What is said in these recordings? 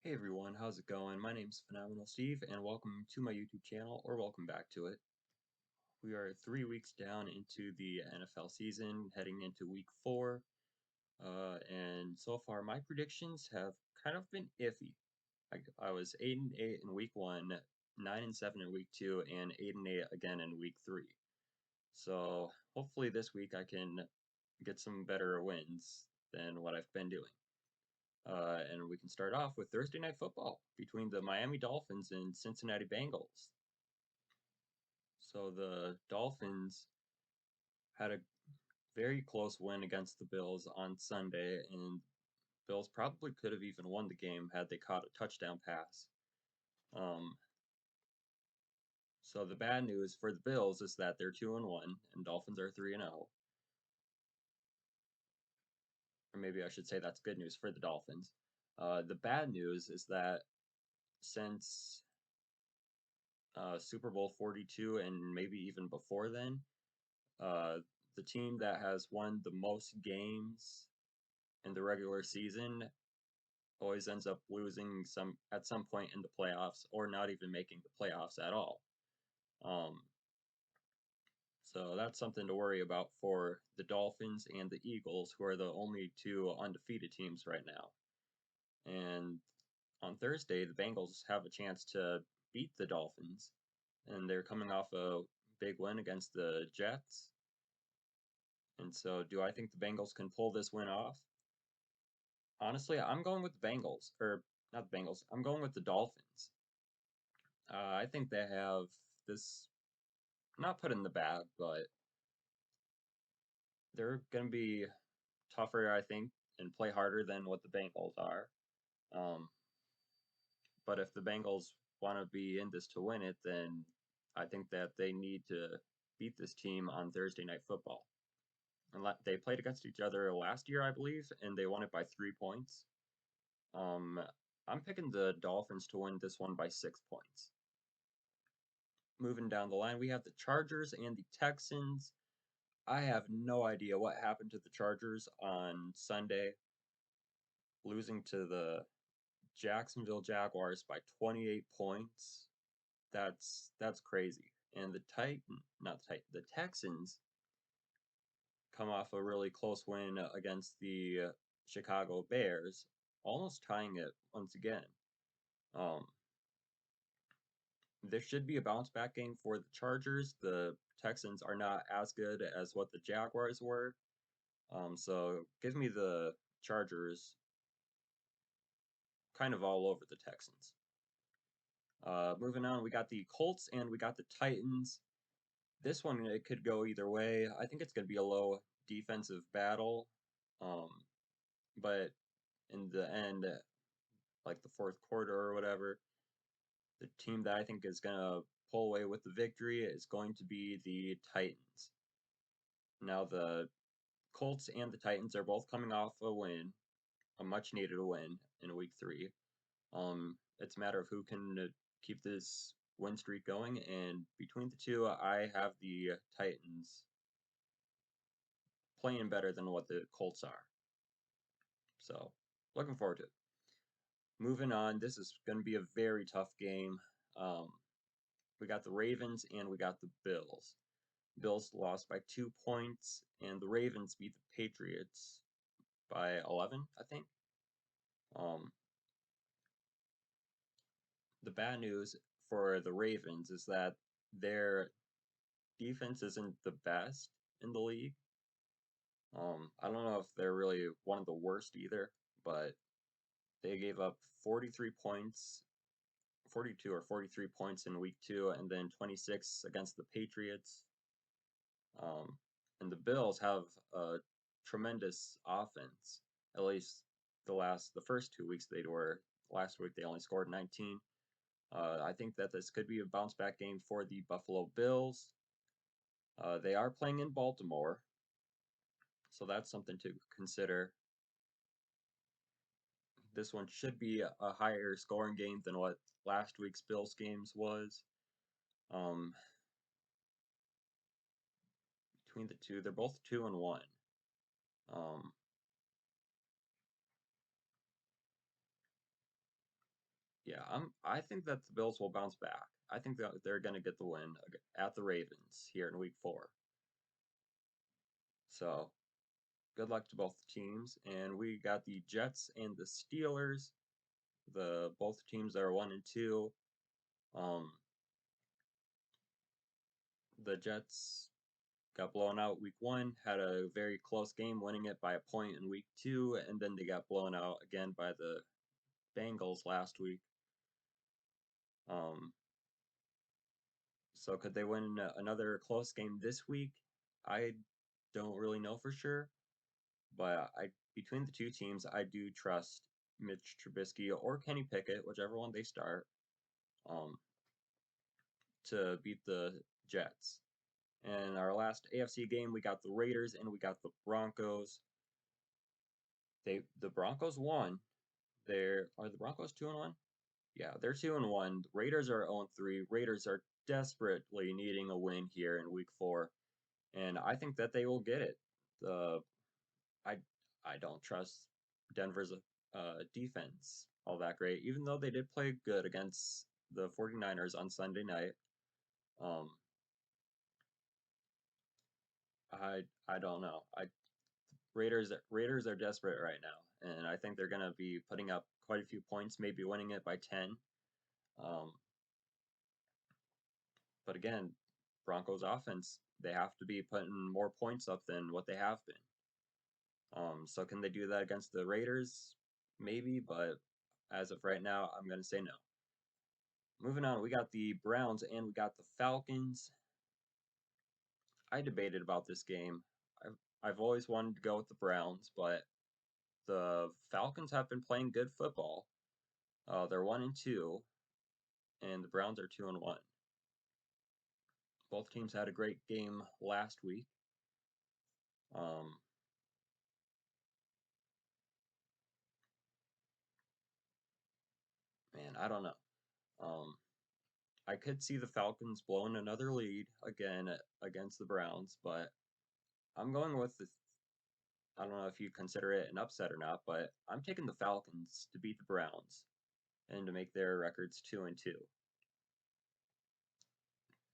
Hey everyone, how's it going? My name's Phenomenal Steve, and welcome to my YouTube channel, or welcome back to it. We are 3 weeks down into the NFL season, heading into week 4, and so far my predictions have kind of been iffy. I was 8-8 in week 1, 9-7 in week 2, and 8-8 again in week 3. So hopefully this week I can get some better wins than what I've been doing. And we can start off with Thursday Night Football between the Miami Dolphins and Cincinnati Bengals. So the Dolphins had a very close win against the Bills on Sunday, and Bills probably could have even won the game had they caught a touchdown pass. So the bad news for the Bills is that they're 2-1, and Dolphins are 3-0. Or maybe I should say that's good news for the Dolphins. The bad news is that since Super Bowl 42 and maybe even before then, uh, the team that has won the most games in the regular season always ends up losing at some point in the playoffs or not even making the playoffs at all. Um, so that's something to worry about for the Dolphins and the Eagles, who are the only two undefeated teams right now. And on Thursday, the Bengals have a chance to beat the Dolphins, and they're coming off a big win against the Jets. And so, do I think the Bengals can pull this win off? Honestly, I'm going with the Bengals, or not the Bengals. I'm going with the Dolphins. I think they have this not put in the bag, but they're going to be tougher, I think, and play harder than what the Bengals are. Um, but if the Bengals want to be in this to win it, then I think that they need to beat this team on Thursday Night Football. And they played against each other last year, I believe, and they won it by 3 points. Um, I'm picking the Dolphins to win this one by 6 points. Moving down the line, we have the Chargers and the Texans. I have no idea what happened to the Chargers on Sunday, losing to the Jacksonville Jaguars by 28 points. That's crazy. And the Texans come off a really close win against the Chicago Bears, almost tying it once again. Um, This should be a bounce back game for the Chargers. The Texans are not as good as what the Jaguars were. So give me the Chargers kind of all over the Texans. Moving on, we got the Colts and we got the Titans. This one, it could go either way. I think it's going to be a low defensive battle. Um, but in the end, like the fourth quarter or whatever, the team that I think is going to pull away with the victory is going to be the Titans. Now, the Colts and the Titans are both coming off a win, a much needed win in week 3. It's a matter of who can keep this win streak going, and between the two, I have the Titans playing better than what the Colts are. So, looking forward to it. Moving on, this is going to be a very tough game. Um, we got the Ravens and we got the Bills. Bills lost by 2 points, and the Ravens beat the Patriots by 11, I think. Um, the bad news for the Ravens is that their defense isn't the best in the league. I don't know if they're really one of the worst either, but they gave up 43 points, 42 or 43 points in week 2, and then 26 against the Patriots. And the Bills have a tremendous offense. At least the first 2 weeks they were. Last week they only scored 19. I think that this could be a bounce back game for the Buffalo Bills. They are playing in Baltimore, so that's something to consider. This one should be a higher scoring game than what last week's Bills games was. Um, between the two, they're both 2-1. Um, Yeah, I think that the Bills will bounce back. I think that they're going to get the win at the Ravens here in Week 4. So good luck to both teams. And we got the Jets and the Steelers. The both teams are 1-2. Um, the Jets got blown out Week 1, had a very close game, winning it by a point in Week 2, and then they got blown out again by the Bengals last week. Um, so could they win another close game this week? I don't really know for sure, but between the two teams, I do trust Mitch Trubisky or Kenny Pickett, whichever one they start, um, to beat the Jets. And our last AFC game, we got the Raiders and we got the Broncos. The Broncos won. Are the Broncos 2-1? Yeah, they're 2-1. Raiders are 0-3. Raiders are desperately needing a win here in Week 4, and I think that they will get it. The I I don't trust Denver's defense all that great, even though they did play good against the 49ers on Sunday night. Um, I don't know. Raiders are desperate right now, and I think they're gonna be putting up quite a few points, maybe winning it by 10. Um, but again, Broncos offense, they have to be putting more points up than what they have been. So can they do that against the Raiders? Maybe, but as of right now, I'm gonna say no. Moving on, we got the Browns and we got the Falcons. I debated about this game. I've always wanted to go with the Browns, but the Falcons have been playing good football. They're 1-2, and the Browns are 2-1. Both teams had a great game last week. Um, man, I don't know. Um, I could see the Falcons blowing another lead again against the Browns, but I'm going with the. I don't know if you consider it an upset or not, but I'm taking the Falcons to beat the Browns and to make their records 2-2.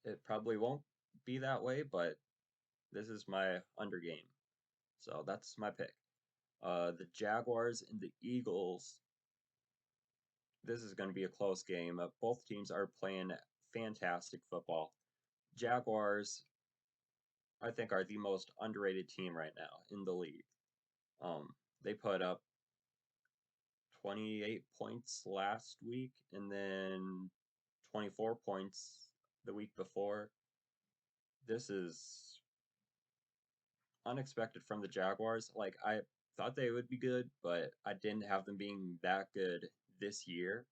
It probably won't be that way, but this is my under game, so that's my pick. The Jaguars and the Eagles. This is going to be a close game. Both teams are playing fantastic football. Jaguars, I think, are the most underrated team right now in the league. They put up 28 points last week and then 24 points the week before. This is unexpected from the Jaguars. Like, I thought they would be good, but I didn't have them being that good this year.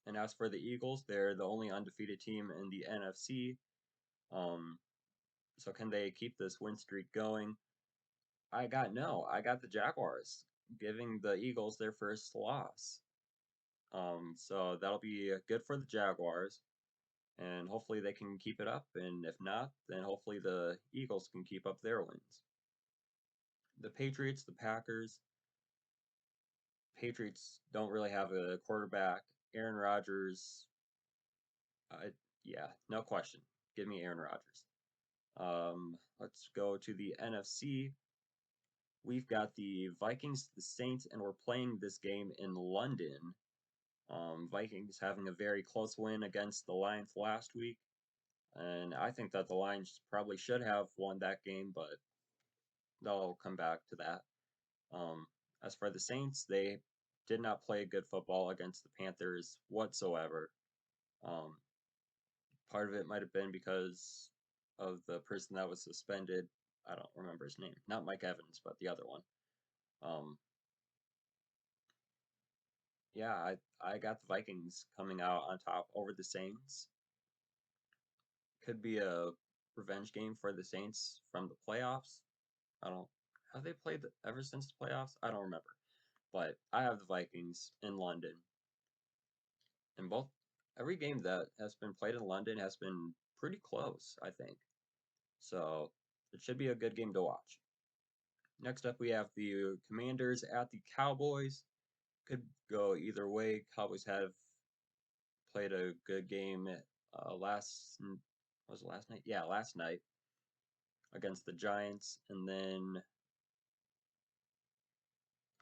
And as for the Eagles, they're the only undefeated team in the NFC. Um, so can they keep this win streak going? I got the Jaguars giving the Eagles their first loss. So that'll be good for the Jaguars, and hopefully they can keep it up. And if not, then hopefully the Eagles can keep up their wins. The Patriots, the Packers. Patriots don't really have a quarterback. Aaron Rodgers, uh, yeah, no question. Give me Aaron Rodgers. Let's go to the NFC. We've got the Vikings, the Saints, and we're playing this game in London. Vikings having a very close win against the Lions last week, and I think that the Lions probably should have won that game, but they'll come back to that. Um, as for the Saints, they did not play good football against the Panthers whatsoever. Um, Part of it might have been because of the person that was suspended. I don't remember his name. Not Mike Evans, but the other one. Um, yeah, I got the Vikings coming out on top over the Saints. Could be a revenge game for the Saints from the playoffs. I don't have they played ever since the playoffs? I don't remember. But I have the Vikings in London. And every game that has been played in London has been pretty close, I think. So it should be a good game to watch. Next up, we have the Commanders at the Cowboys. could go either way. Cowboys have played a good game was it last night? Yeah, last night against the Giants, and then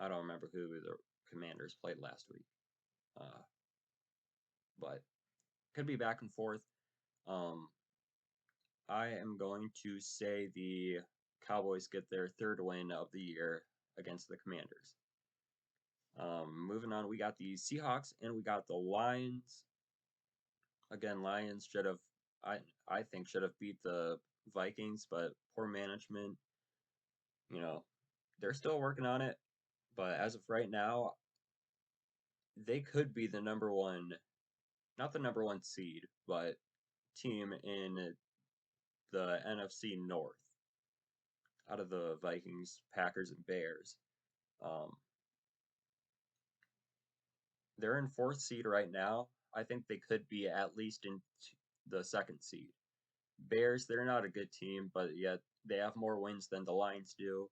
I don't remember who the Commanders played last week. Uh, but could be back and forth. Um, I am going to say the Cowboys get their third win of the year against the Commanders. Moving on, we got the Seahawks and we got the Lions. Again, Lions should have, I I think, should have beat the Vikings, but poor management. You know, they're still working on it, but as of right now, they could be the number one, not the number one seed, but team in the NFC North out of the Vikings, Packers, and Bears. Um, they're in fourth seed right now. I think they could be at least in the second seed. Bears, they're not a good team, but yet they have more wins than the Lions do.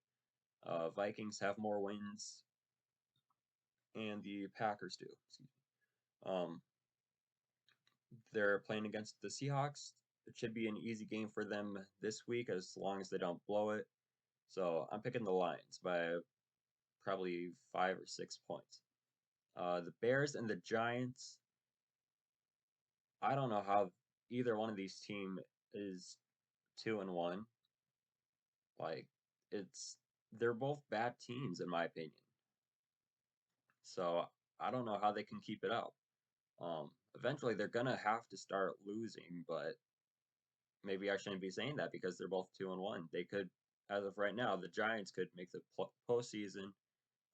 Vikings have more wins, and the Packers do. Um, they're playing against the Seahawks. It should be an easy game for them this week as long as they don't blow it. So I'm picking the Lions by probably 5 or 6 points. The Bears and the Giants. I don't know how either one of these team is 2-1. Like it's they're both bad teams in my opinion. So I don't know how they can keep it up. Eventually they're gonna have to start losing, but maybe I shouldn't be saying that because they're both 2-1. They could, as of right now, the Giants could make the postseason.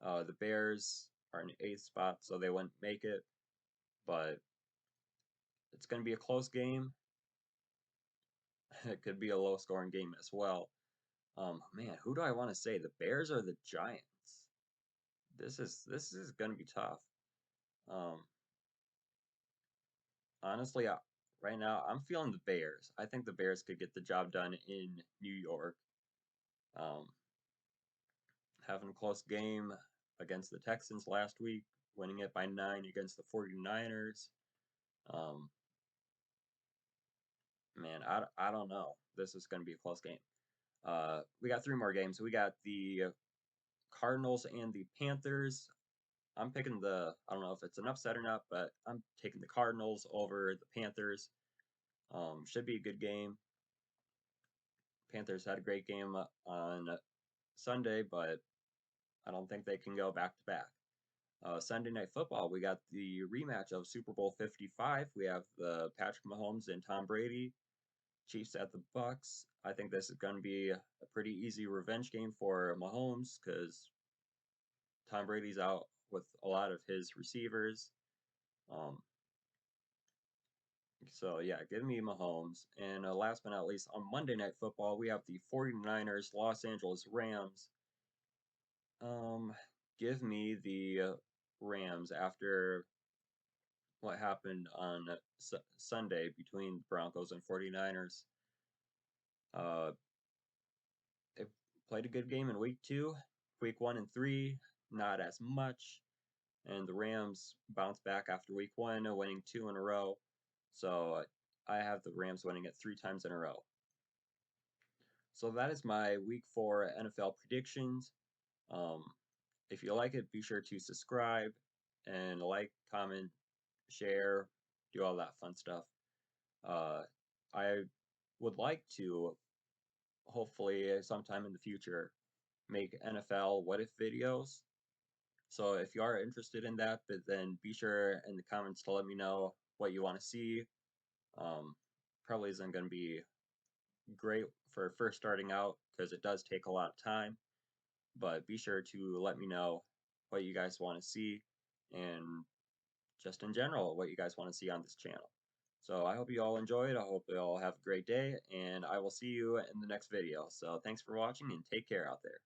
The Bears are in eighth spot, so they wouldn't make it. But it's going to be a close game. It could be a low scoring game as well. Man, who do I want to say? The Bears or the Giants? This is going to be tough. Um, honestly, right now I'm feeling the Bears. I think the Bears could get the job done in New York. Um, having a close game against the Texans last week, winning it by 9 against the 49ers. Um, man, I don't know. This is going to be a close game. We got three more games. We got the Cardinals and the Panthers. I'm picking I don't know if it's an upset or not, but I'm taking the Cardinals over the Panthers. Should be a good game. Panthers had a great game on Sunday, but I don't think they can go back to back. Sunday Night Football, we got the rematch of Super Bowl 55. We have the Patrick Mahomes and Tom Brady, Chiefs at the Bucks. I think this is going to be a pretty easy revenge game for Mahomes because Tom Brady's out with a lot of his receivers. Um, so, yeah, give me Mahomes. And last but not least, on Monday Night Football, we have the 49ers, Los Angeles Rams. Um, give me the Rams after what happened on Sunday between Broncos and 49ers. Uh, they played a good game in week 2. Week 1 and 3, not as much. And the Rams bounced back after week 1, winning 2 in a row. So I have the Rams winning it 3 times in a row. So that is my week 4 NFL predictions. Um, if you like it, be sure to subscribe and like, comment, share, do all that fun stuff. Uh, I would like to, hopefully, sometime in the future, make NFL what if videos. So if you are interested in that, but then be sure in the comments to let me know what you want to see. Probably isn't going to be great for first starting out because it does take a lot of time, but be sure to let me know what you guys want to see and just in general what you guys want to see on this channel. So I hope you all enjoyed. I hope you all have a great day, and I will see you in the next video. So thanks for watching and take care out there.